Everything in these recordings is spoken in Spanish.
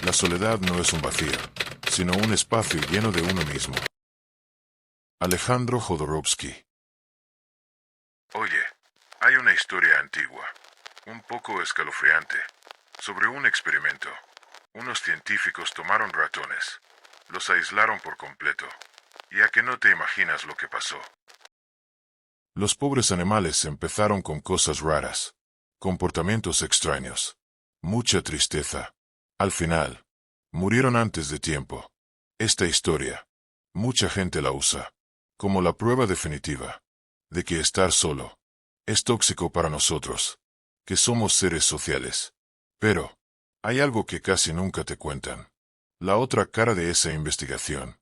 La soledad no es un vacío, sino un espacio lleno de uno mismo. Alejandro Jodorowsky. Oye, hay una historia antigua, un poco escalofriante, sobre un experimento. Unos científicos tomaron ratones, los aislaron por completo, y a que no te imaginas lo que pasó. Los pobres animales empezaron con cosas raras, comportamientos extraños, mucha tristeza. Al final, murieron antes de tiempo. Esta historia, mucha gente la usa, como la prueba definitiva, de que estar solo, es tóxico para nosotros, que somos seres sociales. Pero, hay algo que casi nunca te cuentan. La otra cara de esa investigación.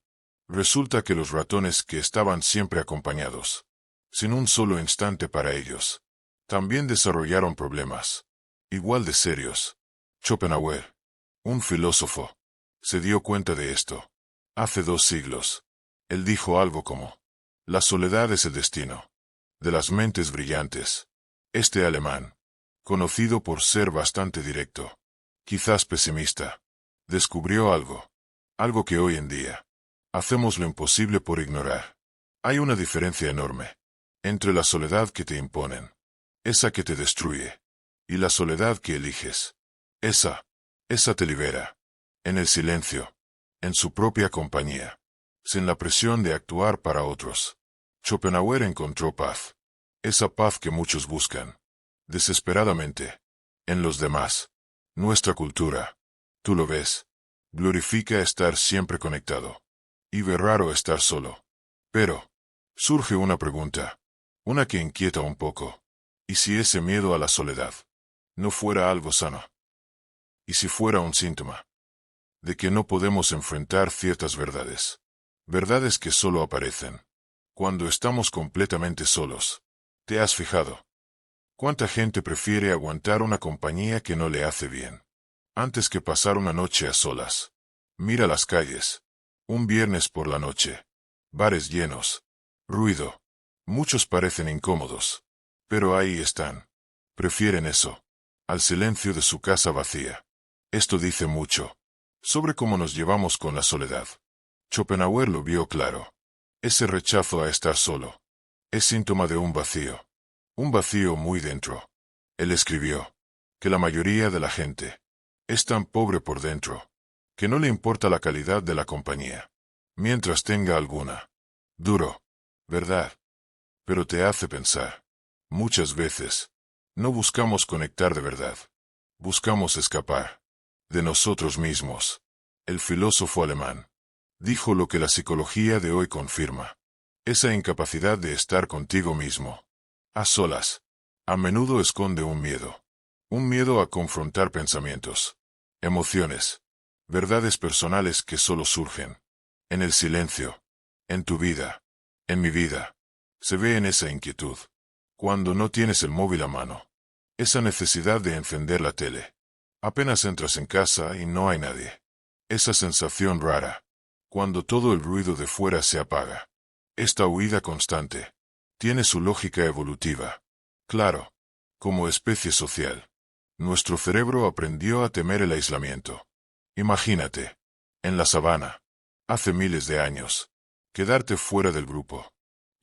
Resulta que los ratones que estaban siempre acompañados, sin un solo instante para ellos, también desarrollaron problemas, igual de serios. Schopenhauer, un filósofo, se dio cuenta de esto. Hace 2 siglos. Él dijo algo como, la soledad es el destino de las mentes brillantes. Este alemán, conocido por ser bastante directo, quizás pesimista, descubrió algo que hoy en día hacemos lo imposible por ignorar. Hay una diferencia enorme entre la soledad que te imponen, esa que te destruye, y la soledad que eliges. Esa te libera, en el silencio, en su propia compañía, sin la presión de actuar para otros. Schopenhauer encontró paz, esa paz que muchos buscan, desesperadamente, en los demás. Nuestra cultura, tú lo ves, glorifica estar siempre conectado, y ve raro estar solo. Pero, surge una pregunta, una que inquieta un poco. ¿Y si ese miedo a la soledad no fuera algo sano? ¿Y si fuera un síntoma de que no podemos enfrentar ciertas verdades? Verdades que solo aparecen cuando estamos completamente solos. ¿Te has fijado? ¿Cuánta gente prefiere aguantar una compañía que no le hace bien, antes que pasar una noche a solas? Mira las calles. Un viernes por la noche. Bares llenos. Ruido. Muchos parecen incómodos. Pero ahí están. Prefieren eso al silencio de su casa vacía. Esto dice mucho sobre cómo nos llevamos con la soledad. Schopenhauer lo vio claro. Ese rechazo a estar solo es síntoma de un vacío muy dentro. Él escribió que la mayoría de la gente es tan pobre por dentro que no le importa la calidad de la compañía, mientras tenga alguna. Duro, ¿verdad? Pero te hace pensar. Muchas veces no buscamos conectar de verdad. Buscamos escapar de nosotros mismos. El filósofo alemán dijo lo que la psicología de hoy confirma. Esa incapacidad de estar contigo mismo, a solas, a menudo esconde un miedo a confrontar pensamientos, emociones, verdades personales que solo surgen en el silencio, en tu vida, en mi vida. Se ve en esa inquietud, cuando no tienes el móvil a mano, esa necesidad de encender la tele. Apenas entras en casa y no hay nadie. Esa sensación rara, cuando todo el ruido de fuera se apaga. Esta huida constante tiene su lógica evolutiva. Claro, como especie social, nuestro cerebro aprendió a temer el aislamiento. Imagínate, en la sabana, hace miles de años, quedarte fuera del grupo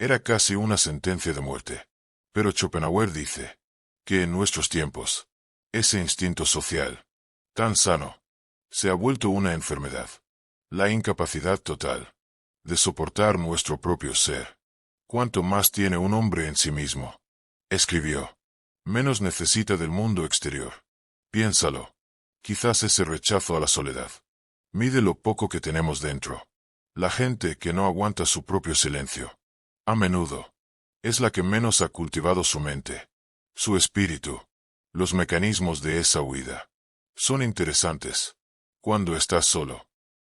era casi una sentencia de muerte. Pero Schopenhauer dice que en nuestros tiempos, ese instinto social, tan sano, se ha vuelto una enfermedad. La incapacidad total de soportar nuestro propio ser. Cuanto más tiene un hombre en sí mismo, escribió, menos necesita del mundo exterior. Piénsalo. Quizás ese rechazo a la soledad mide lo poco que tenemos dentro. La gente que no aguanta su propio silencio, a menudo, es la que menos ha cultivado su mente, su espíritu. Los mecanismos de esa huida son interesantes. Cuando estás solo,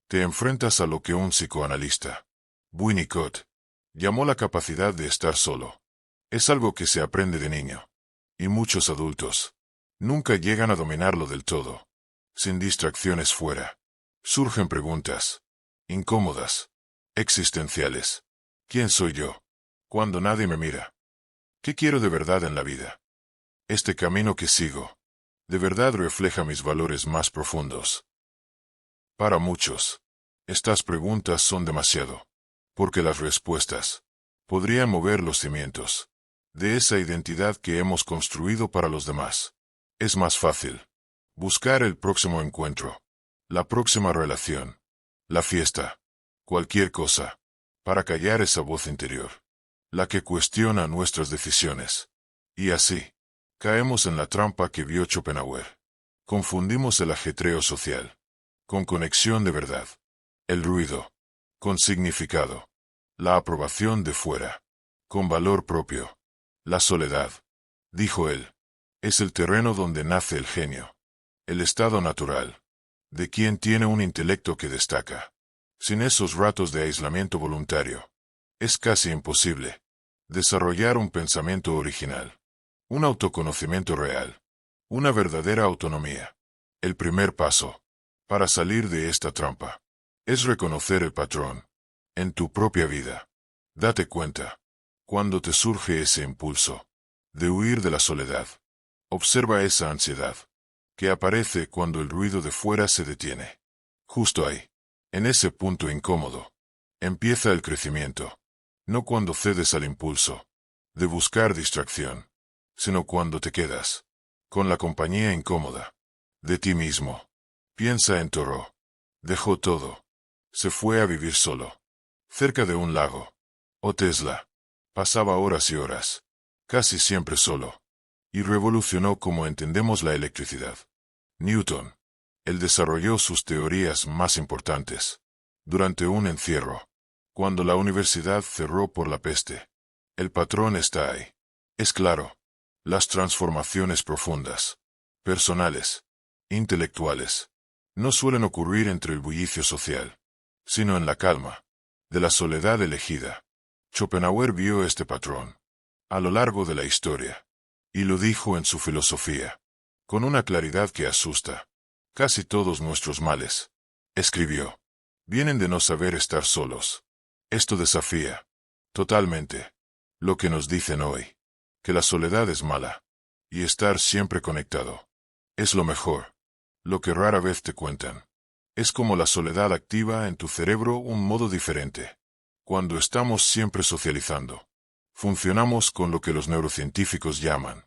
te enfrentas a lo que un psicoanalista, Winnicott, llamó la capacidad de estar solo. Es algo que se aprende de niño, y muchos adultos nunca llegan a dominarlo del todo. Sin distracciones fuera, surgen preguntas incómodas, existenciales. ¿Quién soy yo cuando nadie me mira? ¿Qué quiero de verdad en la vida? ¿Este camino que sigo de verdad refleja mis valores más profundos? Para muchos, estas preguntas son demasiado, porque las respuestas podrían mover los cimientos de esa identidad que hemos construido para los demás. Es más fácil buscar el próximo encuentro, la próxima relación, la fiesta, cualquier cosa, para callar esa voz interior, la que cuestiona nuestras decisiones. Y así, caemos en la trampa que vio Schopenhauer. Confundimos el ajetreo social con conexión de verdad, el ruido con significado, la aprobación de fuera con valor propio. La soledad, dijo él, es el terreno donde nace el genio, el estado natural, de quien tiene un intelecto que destaca. Sin esos ratos de aislamiento voluntario, es casi imposible desarrollar un pensamiento original, un autoconocimiento real, una verdadera autonomía. El primer paso para salir de esta trampa es reconocer el patrón en tu propia vida. Date cuenta cuando te surge ese impulso de huir de la soledad. Observa esa ansiedad que aparece cuando el ruido de fuera se detiene. Justo ahí, en ese punto incómodo, empieza el crecimiento. No cuando cedes al impulso de buscar distracción, sino cuando te quedas con la compañía incómoda de ti mismo. Piensa en Thoreau. Dejó todo. Se fue a vivir solo, cerca de un lago. O Tesla. Pasaba horas y horas, casi siempre solo, y revolucionó cómo entendemos la electricidad. Newton. Él desarrolló sus teorías más importantes durante un encierro, cuando la universidad cerró por la peste. El patrón está ahí. Es claro. Las transformaciones profundas, personales, intelectuales, no suelen ocurrir entre el bullicio social, sino en la calma de la soledad elegida. Schopenhauer vio este patrón a lo largo de la historia, y lo dijo en su filosofía, con una claridad que asusta. Casi todos nuestros males, escribió, vienen de no saber estar solos. Esto desafía totalmente lo que nos dicen hoy, que la soledad es mala, y estar siempre conectado es lo mejor. Lo que rara vez te cuentan es como la soledad activa en tu cerebro un modo diferente. Cuando estamos siempre socializando, funcionamos con lo que los neurocientíficos llaman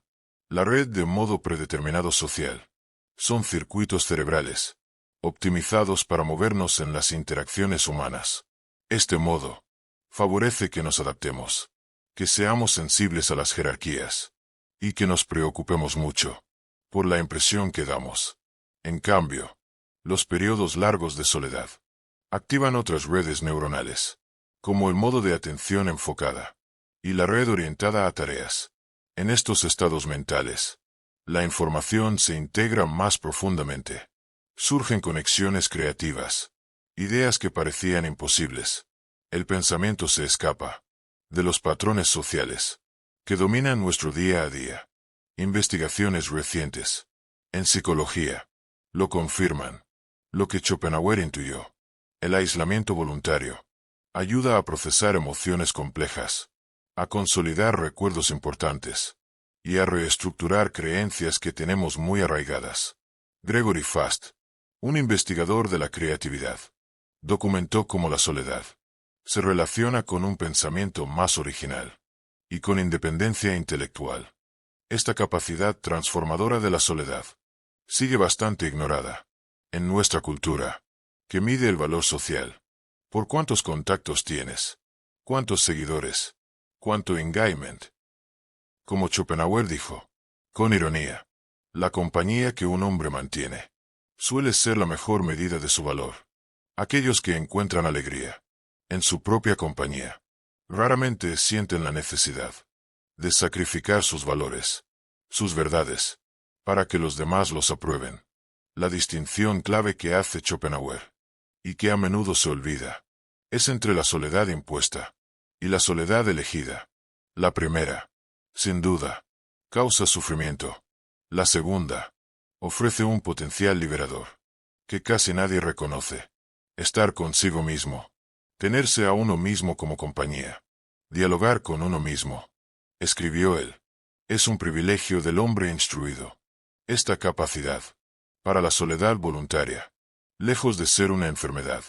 la red de modo predeterminado social. Son circuitos cerebrales optimizados para movernos en las interacciones humanas. Este modo favorece que nos adaptemos, que seamos sensibles a las jerarquías, y que nos preocupemos mucho por la impresión que damos. En cambio, los periodos largos de soledad activan otras redes neuronales, como el modo de atención enfocada y la red orientada a tareas. En estos estados mentales, la información se integra más profundamente. Surgen conexiones creativas, ideas que parecían imposibles. El pensamiento se escapa de los patrones sociales que dominan nuestro día a día. Investigaciones recientes en psicología lo confirman. Lo que Schopenhauer intuyó, el aislamiento voluntario, ayuda a procesar emociones complejas, a consolidar recuerdos importantes y a reestructurar creencias que tenemos muy arraigadas. Gregory Fast, un investigador de la creatividad, documentó cómo la soledad se relaciona con un pensamiento más original y con independencia intelectual. Esta capacidad transformadora de la soledad sigue bastante ignorada en nuestra cultura, que mide el valor social por cuántos contactos tienes, cuántos seguidores, cuánto engagement. Como Schopenhauer dijo, con ironía, la compañía que un hombre mantiene suele ser la mejor medida de su valor. Aquellos que encuentran alegría en su propia compañía raramente sienten la necesidad de sacrificar sus valores, sus verdades, para que los demás los aprueben. La distinción clave que hace Schopenhauer, y que a menudo se olvida, es entre la soledad impuesta y la soledad elegida. La primera, sin duda, causa sufrimiento. La segunda, ofrece un potencial liberador que casi nadie reconoce. Estar consigo mismo, tenerse a uno mismo como compañía, dialogar con uno mismo, escribió él, es un privilegio del hombre instruido. Esta capacidad para la soledad voluntaria lejos de ser una enfermedad.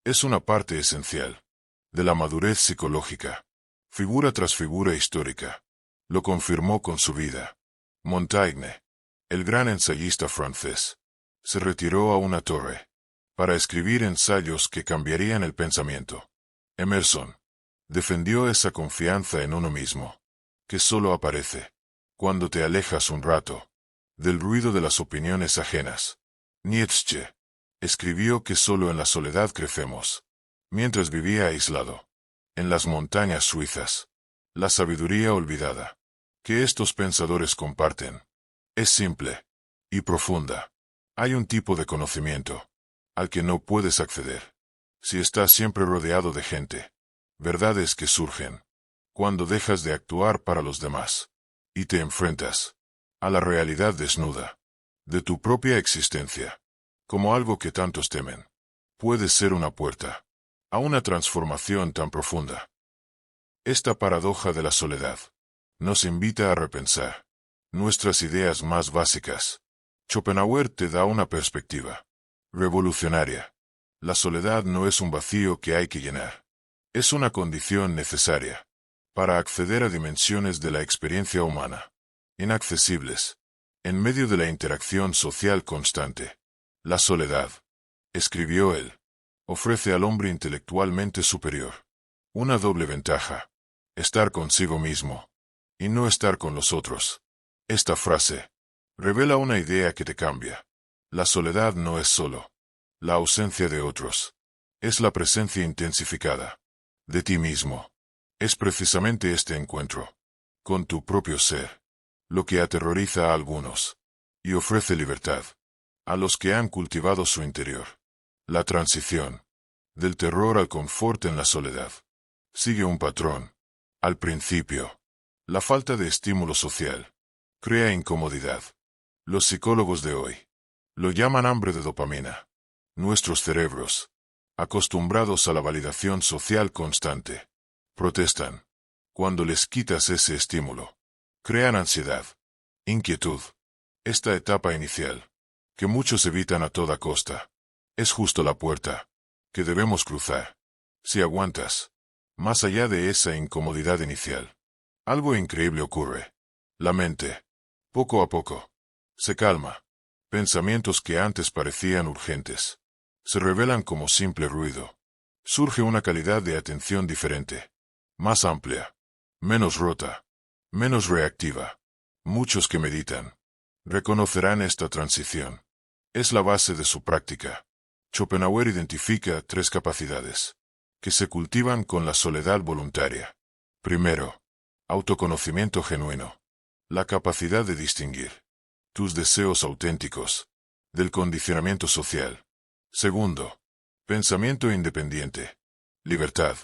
Es una parte esencial de la madurez psicológica. Figura tras figura histórica lo confirmó con su vida. Montaigne, el gran ensayista francés, se retiró a una torre para escribir ensayos que cambiarían el pensamiento. Emerson defendió esa confianza en uno mismo, que solo aparece cuando te alejas un rato del ruido de las opiniones ajenas. Nietzsche escribió que solo en la soledad crecemos. Mientras vivía aislado en las montañas suizas, la sabiduría olvidada que estos pensadores comparten es simple y profunda. Hay un tipo de conocimiento al que no puedes acceder si estás siempre rodeado de gente. Verdades que surgen cuando dejas de actuar para los demás y te enfrentas a la realidad desnuda de tu propia existencia, como algo que tantos temen. Puede ser una puerta a una transformación tan profunda. Esta paradoja de la soledad nos invita a repensar nuestras ideas más básicas. Schopenhauer te da una perspectiva revolucionaria. La soledad no es un vacío que hay que llenar. Es una condición necesaria para acceder a dimensiones de la experiencia humana inaccesibles en medio de la interacción social constante. La soledad, escribió él, ofrece al hombre intelectualmente superior una doble ventaja: estar consigo mismo y no estar con los otros. Esta frase revela una idea que te cambia. La soledad no es solo la ausencia de otros, es la presencia intensificada de ti mismo. Es precisamente este encuentro con tu propio ser lo que aterroriza a algunos y ofrece libertad a los que han cultivado su interior. La transición del terror al confort en la soledad sigue un patrón. Al principio, la falta de estímulo social crea incomodidad. Los psicólogos de hoy lo llaman hambre de dopamina. Nuestros cerebros, acostumbrados a la validación social constante, protestan cuando les quitas ese estímulo. Crean ansiedad, inquietud. Esta etapa inicial, que muchos evitan a toda costa, es justo la puerta que debemos cruzar. Si aguantas, más allá de esa incomodidad inicial, algo increíble ocurre. La mente, poco a poco, se calma. Pensamientos que antes parecían urgentes se revelan como simple ruido. Surge una calidad de atención diferente, más amplia, menos rota, menos reactiva. Muchos que meditan reconocerán esta transición. Es la base de su práctica. Schopenhauer identifica 3 capacidades que se cultivan con la soledad voluntaria. Primero, autoconocimiento genuino. La capacidad de distinguir tus deseos auténticos del condicionamiento social. Segundo, pensamiento independiente. Libertad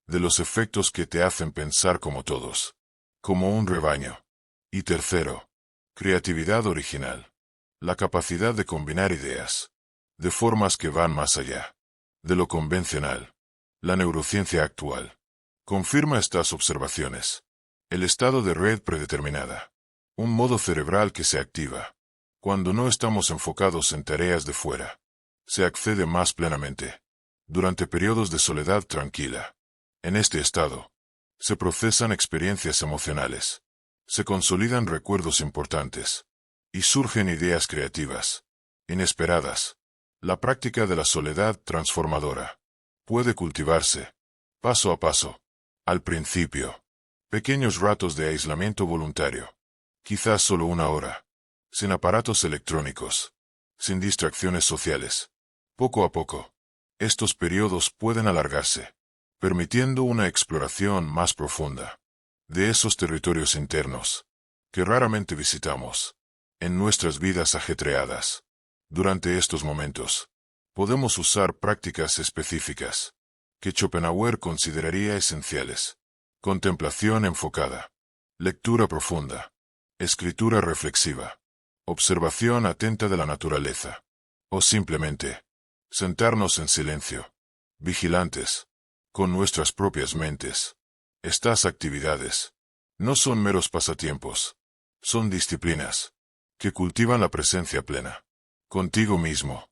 de los efectos que te hacen pensar como todos, como un rebaño. Y tercero, creatividad original. La capacidad de combinar ideas de formas que van más allá de lo convencional. La neurociencia actual confirma estas observaciones. El estado de red predeterminada, un modo cerebral que se activa cuando no estamos enfocados en tareas de fuera, se accede más plenamente durante periodos de soledad tranquila. En este estado, se procesan experiencias emocionales, se consolidan recuerdos importantes y surgen ideas creativas, inesperadas. La práctica de la soledad transformadora puede cultivarse, paso a paso. Al principio, pequeños ratos de aislamiento voluntario, quizás solo 1 hora, sin aparatos electrónicos, sin distracciones sociales. Poco a poco, estos periodos pueden alargarse, permitiendo una exploración más profunda de esos territorios internos que raramente visitamos en nuestras vidas ajetreadas. Durante estos momentos, podemos usar prácticas específicas que Schopenhauer consideraría esenciales: contemplación enfocada, lectura profunda, escritura reflexiva, observación atenta de la naturaleza, o simplemente sentarnos en silencio, vigilantes, con nuestras propias mentes. Estas actividades no son meros pasatiempos, son disciplinas que cultivan la presencia plena contigo mismo.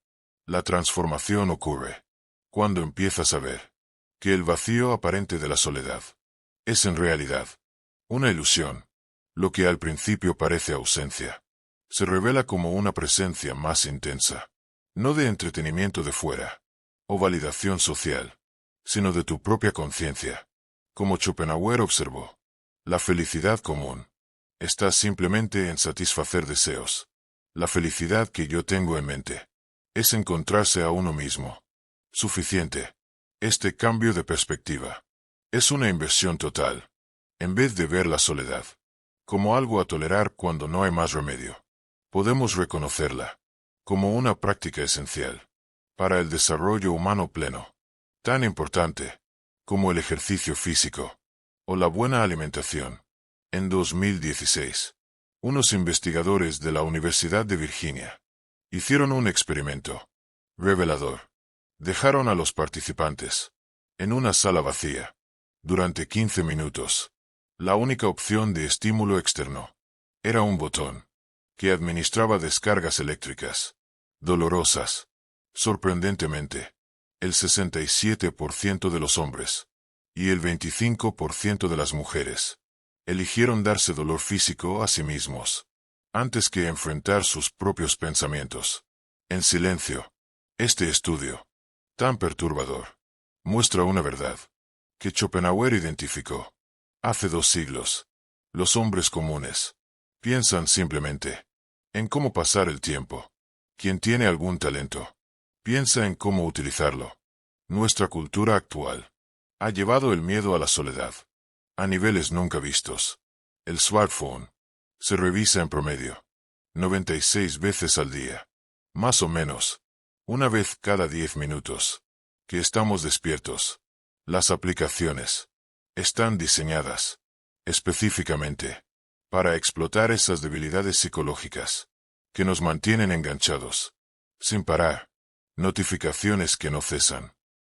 La transformación ocurre cuando empiezas a ver que el vacío aparente de la soledad es en realidad una ilusión. Lo que al principio parece ausencia se revela como una presencia más intensa, no de entretenimiento de fuera o validación social, sino de tu propia conciencia. Como Schopenhauer observó, la felicidad común está simplemente en satisfacer deseos. La felicidad que yo tengo en mente es encontrarse a uno mismo. Suficiente. Este cambio de perspectiva es una inversión total. En vez de ver la soledad como algo a tolerar cuando no hay más remedio, podemos reconocerla como una práctica esencial para el desarrollo humano pleno, tan importante como el ejercicio físico o la buena alimentación. En 2016, unos investigadores de la Universidad de Virginia hicieron un experimento revelador. Dejaron a los participantes en una sala vacía durante 15 minutos. La única opción de estímulo externo era un botón que administraba descargas eléctricas dolorosas. Sorprendentemente, el 67% de los hombres y el 25% de las mujeres eligieron darse dolor físico a sí mismos antes que enfrentar sus propios pensamientos. En silencio, este estudio, tan perturbador, muestra una verdad que Schopenhauer identificó hace 2 siglos. Los hombres comunes piensan simplemente en cómo pasar el tiempo. Quien tiene algún talento piensa en cómo utilizarlo. Nuestra cultura actual ha llevado el miedo a la soledad a niveles nunca vistos. El smartphone se revisa en promedio 96 veces al día, más o menos, una vez cada 10 minutos, que estamos despiertos. Las aplicaciones están diseñadas específicamente para explotar esas debilidades psicológicas que nos mantienen enganchados, sin parar, notificaciones que no cesan,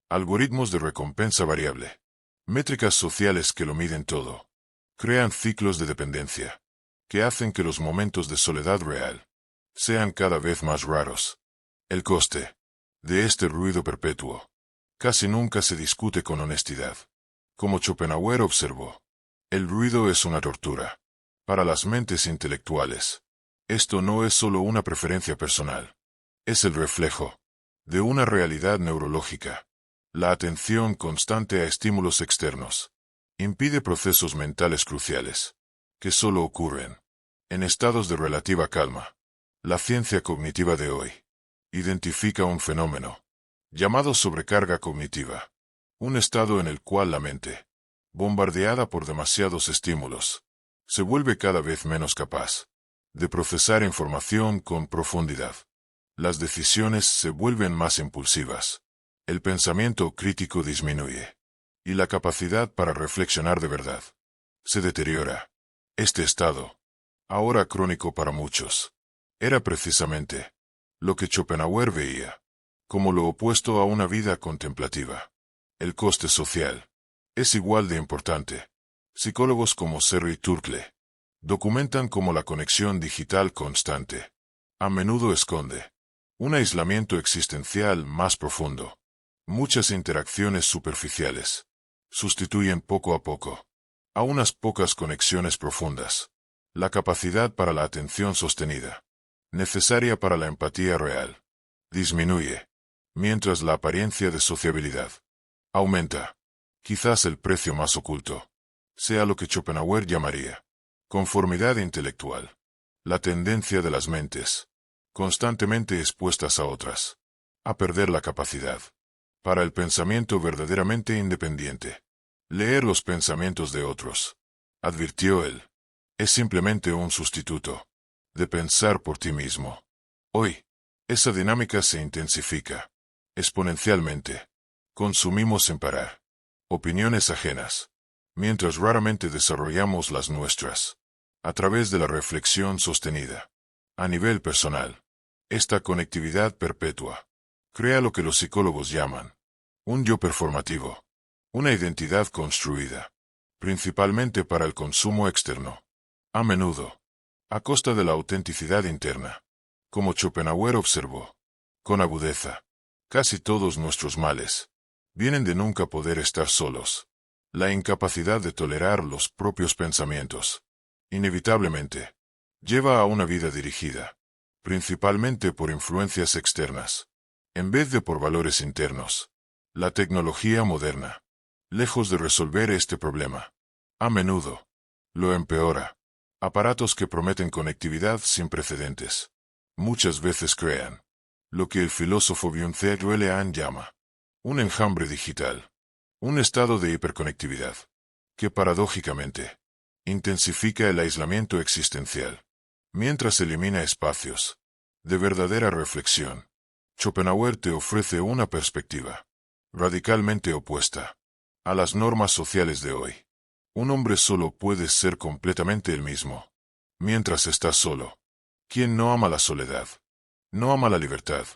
algoritmos de recompensa variable, métricas sociales que lo miden todo, crean ciclos de dependencia que hacen que los momentos de soledad real sean cada vez más raros. El coste de este ruido perpetuo casi nunca se discute con honestidad. Como Schopenhauer observó, el ruido es una tortura para las mentes intelectuales. Esto no es solo una preferencia personal, es el reflejo de una realidad neurológica. La atención constante a estímulos externos impide procesos mentales cruciales que solo ocurren en estados de relativa calma. La ciencia cognitiva de hoy identifica un fenómeno llamado sobrecarga cognitiva, un estado en el cual la mente, bombardeada por demasiados estímulos, se vuelve cada vez menos capaz de procesar información con profundidad. Las decisiones se vuelven más impulsivas, el pensamiento crítico disminuye, y la capacidad para reflexionar de verdad se deteriora. Este estado, ahora crónico para muchos, era precisamente lo que Schopenhauer veía como lo opuesto a una vida contemplativa. El coste social es igual de importante. Psicólogos como Serry Turkle documentan cómo la conexión digital constante a menudo esconde un aislamiento existencial más profundo. Muchas interacciones superficiales sustituyen poco a poco a unas pocas conexiones profundas. La capacidad para la atención sostenida, necesaria para la empatía real, disminuye, mientras la apariencia de sociabilidad aumenta. Quizás el precio más oculto sea lo que Schopenhauer llamaría conformidad intelectual, la tendencia de las mentes, constantemente expuestas a otras, a perder la capacidad para el pensamiento verdaderamente independiente. Leer los pensamientos de otros, advirtió él, es simplemente un sustituto de pensar por ti mismo. Hoy, esa dinámica se intensifica exponencialmente. Consumimos sin parar opiniones ajenas, mientras raramente desarrollamos las nuestras. A través de la reflexión sostenida, a nivel personal, esta conectividad perpetua crea lo que los psicólogos llaman un yo performativo, una identidad construida, principalmente para el consumo externo, a menudo, a costa de la autenticidad interna. Como Schopenhauer observó, con agudeza. Casi todos nuestros males vienen de nunca poder estar solos. La incapacidad de tolerar los propios pensamientos, inevitablemente, lleva a una vida dirigida, principalmente por influencias externas, en vez de por valores internos. La tecnología moderna, lejos de resolver este problema, a menudo lo empeora. Aparatos que prometen conectividad sin precedentes, muchas veces crean lo que el filósofo Byung-Chul Lean llama un enjambre digital, un estado de hiperconectividad, que paradójicamente intensifica el aislamiento existencial, mientras elimina espacios de verdadera reflexión. Schopenhauer te ofrece una perspectiva radicalmente opuesta a las normas sociales de hoy. Un hombre solo puede ser completamente el mismo, mientras está solo. ¿Quién no ama la soledad? No ama la libertad,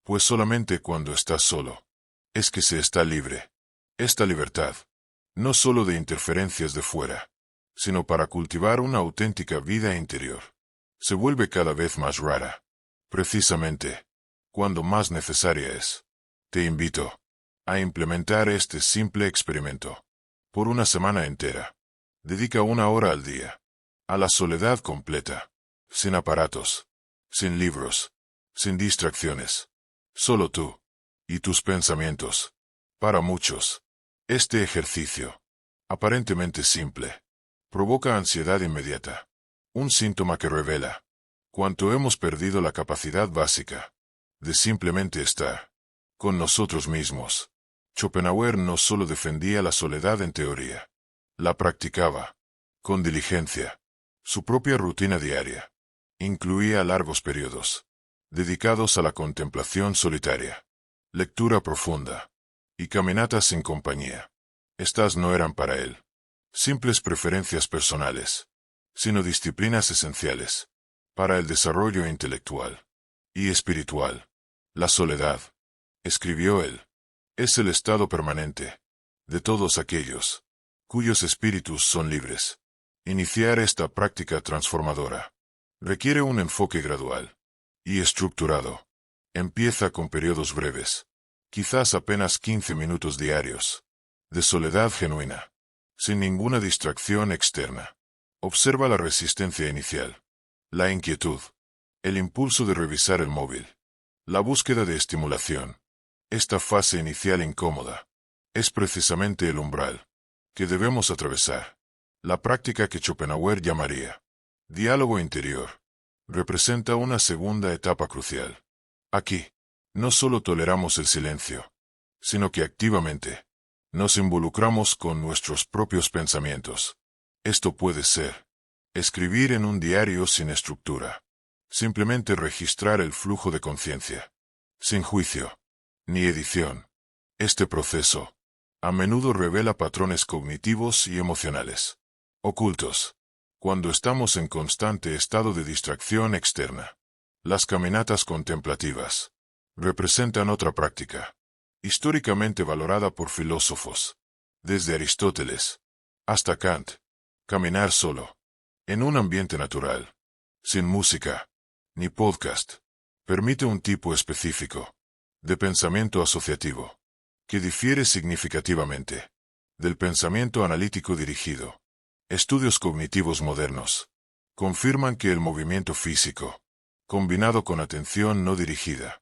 pues solamente cuando está solo es que se está libre. Esta libertad, no solo de interferencias de fuera, sino para cultivar una auténtica vida interior, se vuelve cada vez más rara. Precisamente, cuando más necesaria es. Te invito a implementar este simple experimento. Por una semana entera, dedica 1 hora al día a la soledad completa, sin aparatos, sin libros, sin distracciones. Solo tú y tus pensamientos. Para muchos, este ejercicio, aparentemente simple, provoca ansiedad inmediata, un síntoma que revela cuánto hemos perdido la capacidad básica de simplemente estar con nosotros mismos. Schopenhauer no solo defendía la soledad en teoría, la practicaba, con diligencia. Su propia rutina diaria incluía largos periodos dedicados a la contemplación solitaria, lectura profunda y caminatas sin compañía. Estas no eran para él simples preferencias personales, sino disciplinas esenciales para el desarrollo intelectual y espiritual. La soledad, escribió él, es el estado permanente de todos aquellos cuyos espíritus son libres. Iniciar esta práctica transformadora requiere un enfoque gradual y estructurado. Empieza con periodos breves, quizás apenas 15 minutos diarios, de soledad genuina, sin ninguna distracción externa. Observa la resistencia inicial, la inquietud, el impulso de revisar el móvil, la búsqueda de estimulación. Esta fase inicial incómoda es precisamente el umbral que debemos atravesar. La práctica que Schopenhauer llamaría diálogo interior representa una segunda etapa crucial. Aquí, no solo toleramos el silencio, sino que activamente nos involucramos con nuestros propios pensamientos. Esto puede ser escribir en un diario sin estructura, simplemente registrar el flujo de conciencia, sin juicio ni edición. Este proceso a menudo revela patrones cognitivos y emocionales ocultos cuando estamos en constante estado de distracción externa. Las caminatas contemplativas representan otra práctica históricamente valorada por filósofos, desde Aristóteles hasta Kant. Caminar solo, en un ambiente natural, sin música ni podcast, permite un tipo específico de pensamiento asociativo, que difiere significativamente del pensamiento analítico dirigido. Estudios cognitivos modernos confirman que el movimiento físico, combinado con atención no dirigida,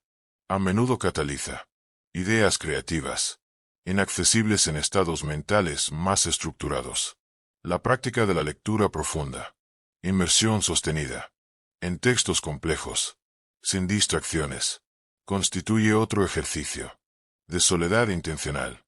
a menudo cataliza ideas creativas, inaccesibles en estados mentales más estructurados. La práctica de la lectura profunda, inmersión sostenida, en textos complejos, sin distracciones, constituye otro ejercicio de soledad intencional,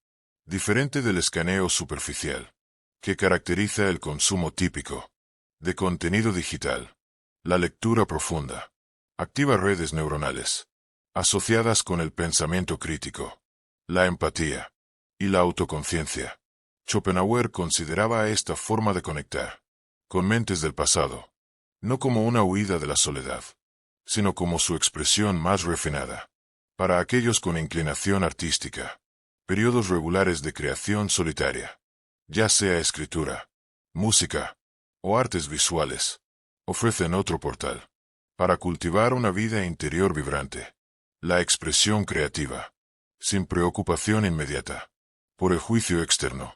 diferente del escaneo superficial, que caracteriza el consumo típico de contenido digital. La lectura profunda activa redes neuronales asociadas con el pensamiento crítico, la empatía y la autoconciencia. Schopenhauer consideraba esta forma de conectar con mentes del pasado, no como una huida de la soledad, sino como su expresión más refinada. Para aquellos con inclinación artística, periodos regulares de creación solitaria, ya sea escritura, música o artes visuales, ofrecen otro portal para cultivar una vida interior vibrante. La expresión creativa, sin preocupación inmediata por el juicio externo,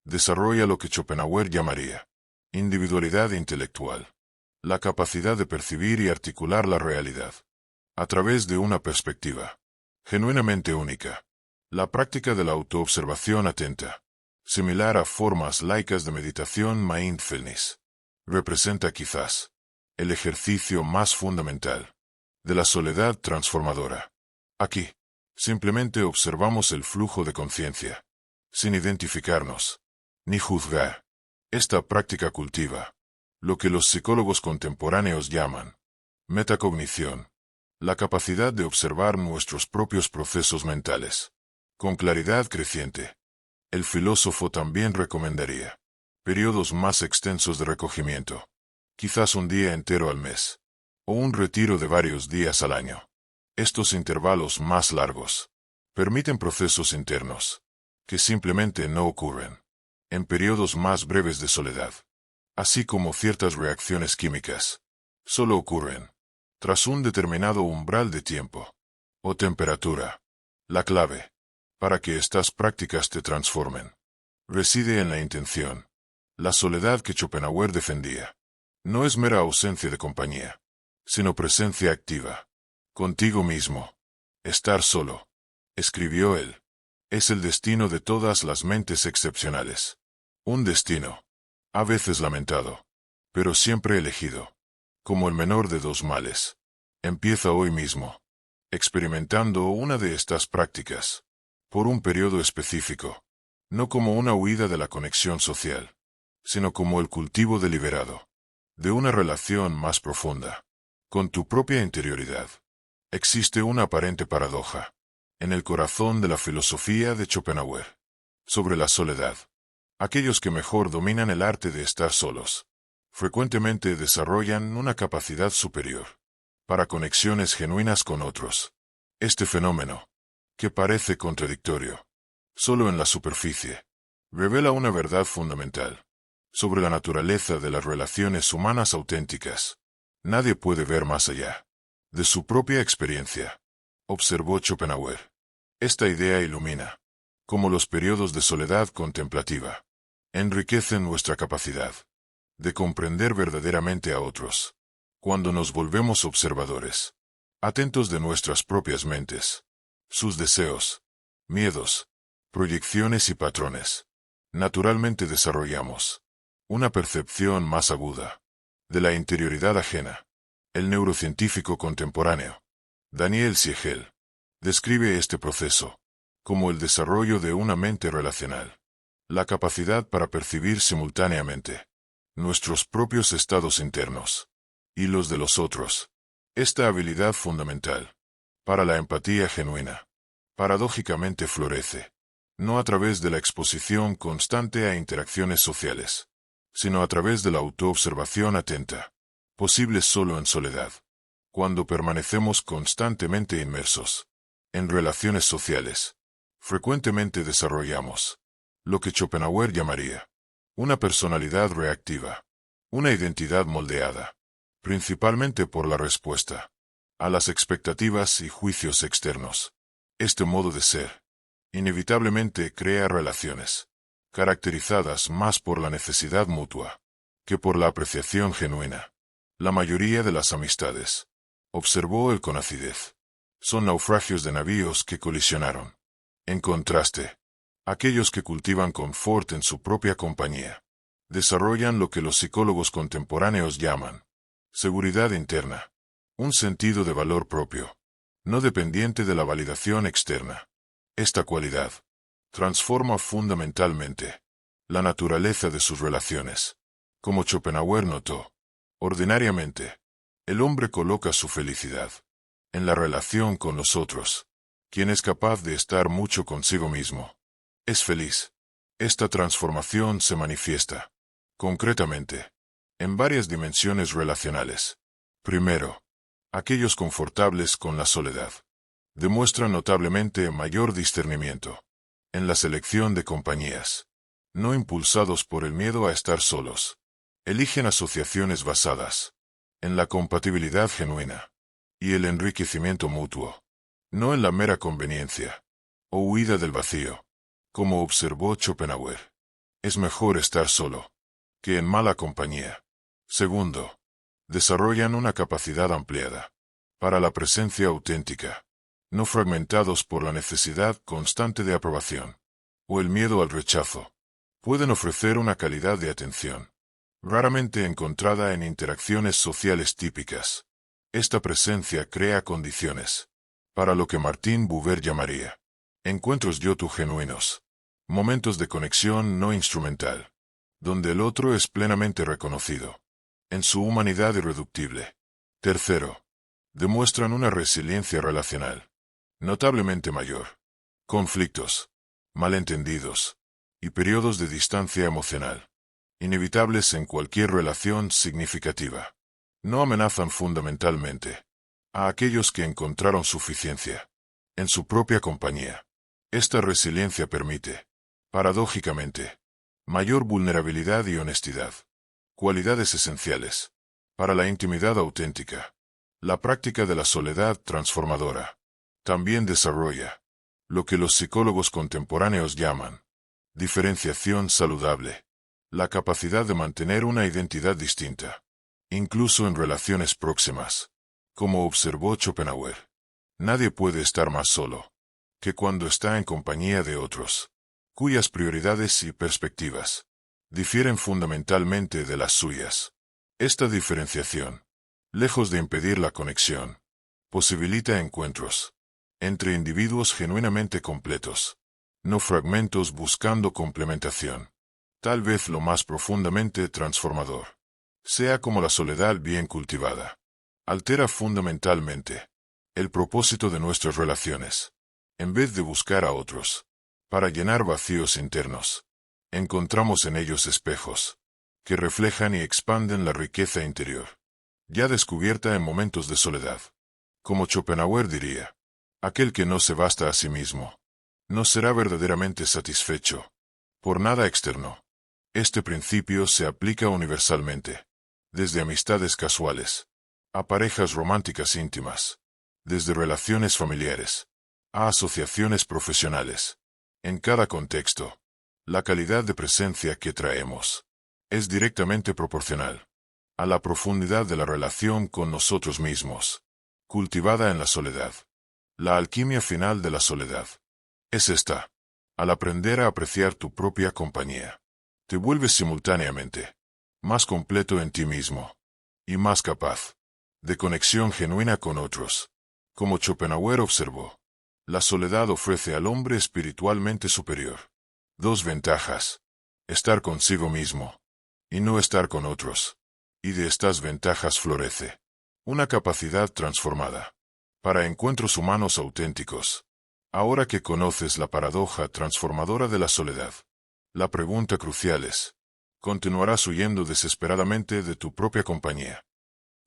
desarrolla lo que Schopenhauer llamaría individualidad intelectual, la capacidad de percibir y articular la realidad a través de una perspectiva genuinamente única. La práctica de la autoobservación atenta, similar a formas laicas de meditación mindfulness, representa quizás el ejercicio más fundamental de la soledad transformadora. Aquí, simplemente observamos el flujo de conciencia, sin identificarnos, ni juzgar. Esta práctica cultiva lo que los psicólogos contemporáneos llaman metacognición, la capacidad de observar nuestros propios procesos mentales con claridad creciente. El filósofo también recomendaría periodos más extensos de recogimiento, quizás un día entero al mes, o un retiro de varios días al año. Estos intervalos más largos permiten procesos internos que simplemente no ocurren en periodos más breves de soledad, así como ciertas reacciones químicas solo ocurren tras un determinado umbral de tiempo o temperatura. La clave para que estas prácticas te transformen reside en la intención. La soledad que Schopenhauer defendía no es mera ausencia de compañía, sino presencia activa contigo mismo. Estar solo, escribió él, es el destino de todas las mentes excepcionales. Un destino, a veces lamentado, pero siempre elegido, como el menor de dos males. Empieza hoy mismo, experimentando una de estas prácticas, por un periodo específico, no como una huida de la conexión social, sino como el cultivo deliberado de una relación más profunda con tu propia interioridad. Existe una aparente paradoja en el corazón de la filosofía de Schopenhauer sobre la soledad. Aquellos que mejor dominan el arte de estar solos frecuentemente desarrollan una capacidad superior para conexiones genuinas con otros. Este fenómeno, que parece contradictorio solo en la superficie, revela una verdad fundamental sobre la naturaleza de las relaciones humanas auténticas. Nadie puede ver más allá de su propia experiencia, observó Schopenhauer. Esta idea ilumina cómo los periodos de soledad contemplativa enriquecen nuestra capacidad de comprender verdaderamente a otros. Cuando nos volvemos observadores, atentos de nuestras propias mentes, sus deseos, miedos, proyecciones y patrones, naturalmente desarrollamos una percepción más aguda de la interioridad ajena. El neurocientífico contemporáneo Daniel Siegel describe este proceso como el desarrollo de una mente relacional, la capacidad para percibir simultáneamente nuestros propios estados internos y los de los otros. Esta habilidad fundamental para la empatía genuina, paradójicamente florece, no a través de la exposición constante a interacciones sociales, sino a través de la autoobservación atenta, posible solo en soledad. Cuando permanecemos constantemente inmersos en relaciones sociales, frecuentemente desarrollamos lo que Schopenhauer llamaría una personalidad reactiva, una identidad moldeada, principalmente por la respuesta a las expectativas y juicios externos. Este modo de ser inevitablemente crea relaciones caracterizadas más por la necesidad mutua que por la apreciación genuina. La mayoría de las amistades, observó él con acidez, son naufragios de navíos que colisionaron. En contraste, aquellos que cultivan confort en su propia compañía desarrollan lo que los psicólogos contemporáneos llaman seguridad interna, un sentido de valor propio, no dependiente de la validación externa. Esta cualidad transforma fundamentalmente la naturaleza de sus relaciones. Como Schopenhauer notó, ordinariamente, el hombre coloca su felicidad en la relación con los otros. Quien es capaz de estar mucho consigo mismo es feliz. Esta transformación se manifiesta, concretamente, en varias dimensiones relacionales. Primero, aquellos confortables con la soledad demuestran notablemente mayor discernimiento en la selección de compañías. No impulsados por el miedo a estar solos, eligen asociaciones basadas en la compatibilidad genuina y el enriquecimiento mutuo. no en la mera conveniencia o huida del vacío. Como observó Schopenhauer, es mejor estar solo que en mala compañía. Segundo, desarrollan una capacidad ampliada para la presencia auténtica, no fragmentados por la necesidad constante de aprobación o el miedo al rechazo. Pueden ofrecer una calidad de atención raramente encontrada en interacciones sociales típicas. Esta presencia crea condiciones para lo que Martin Buber llamaría encuentros yo-tú genuinos, momentos de conexión no instrumental, donde el otro es plenamente reconocido en su humanidad irreductible. Tercero, demuestran una resiliencia relacional notablemente mayor. Conflictos, malentendidos y periodos de distancia emocional, inevitables en cualquier relación significativa, no amenazan fundamentalmente a aquellos que encontraron suficiencia en su propia compañía. Esta resiliencia permite, paradójicamente, mayor vulnerabilidad y honestidad, cualidades esenciales para la intimidad auténtica. La práctica de la soledad transformadora también desarrolla lo que los psicólogos contemporáneos llaman diferenciación saludable, la capacidad de mantener una identidad distinta, incluso en relaciones próximas. Como observó Schopenhauer, nadie puede estar más solo que cuando está en compañía de otros, cuyas prioridades y perspectivas difieren fundamentalmente de las suyas. Esta diferenciación, lejos de impedir la conexión, posibilita encuentros entre individuos genuinamente completos, no fragmentos buscando complementación. Tal vez lo más profundamente transformador sea como la soledad bien cultivada altera fundamentalmente el propósito de nuestras relaciones. En vez de buscar a otros para llenar vacíos internos, encontramos en ellos espejos que reflejan y expanden la riqueza interior, ya descubierta en momentos de soledad. Como Schopenhauer diría, aquel que no se basta a sí mismo no será verdaderamente satisfecho por nada externo. Este principio se aplica universalmente, desde amistades casuales a parejas románticas íntimas, desde relaciones familiares a asociaciones profesionales. En cada contexto, la calidad de presencia que traemos es directamente proporcional a la profundidad de la relación con nosotros mismos, cultivada en la soledad. La alquimia final de la soledad es esta: al aprender a apreciar tu propia compañía, te vuelves simultáneamente más completo en ti mismo y más capaz de conexión genuina con otros. Como Schopenhauer observó, la soledad ofrece al hombre espiritualmente superior dos ventajas: estar consigo mismo y no estar con otros. Y de estas ventajas florece una capacidad transformada para encuentros humanos auténticos. Ahora que conoces la paradoja transformadora de la soledad, la pregunta crucial es: ¿continuarás huyendo desesperadamente de tu propia compañía?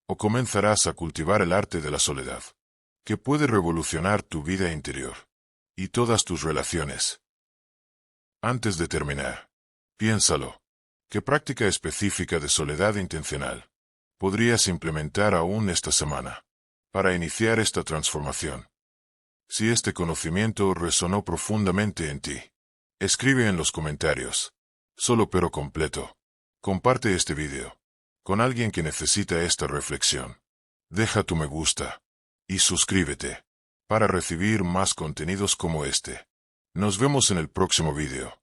¿O comenzarás a cultivar el arte de la soledad, que puede revolucionar tu vida interior y todas tus relaciones? Antes de terminar, piénsalo. ¿Qué práctica específica de soledad intencional podrías implementar aún esta semana para iniciar esta transformación? Si este conocimiento resonó profundamente en ti, escribe en los comentarios, solo pero completo. Comparte este video con alguien que necesita esta reflexión. Deja tu me gusta y suscríbete para recibir más contenidos como este. Nos vemos en el próximo video.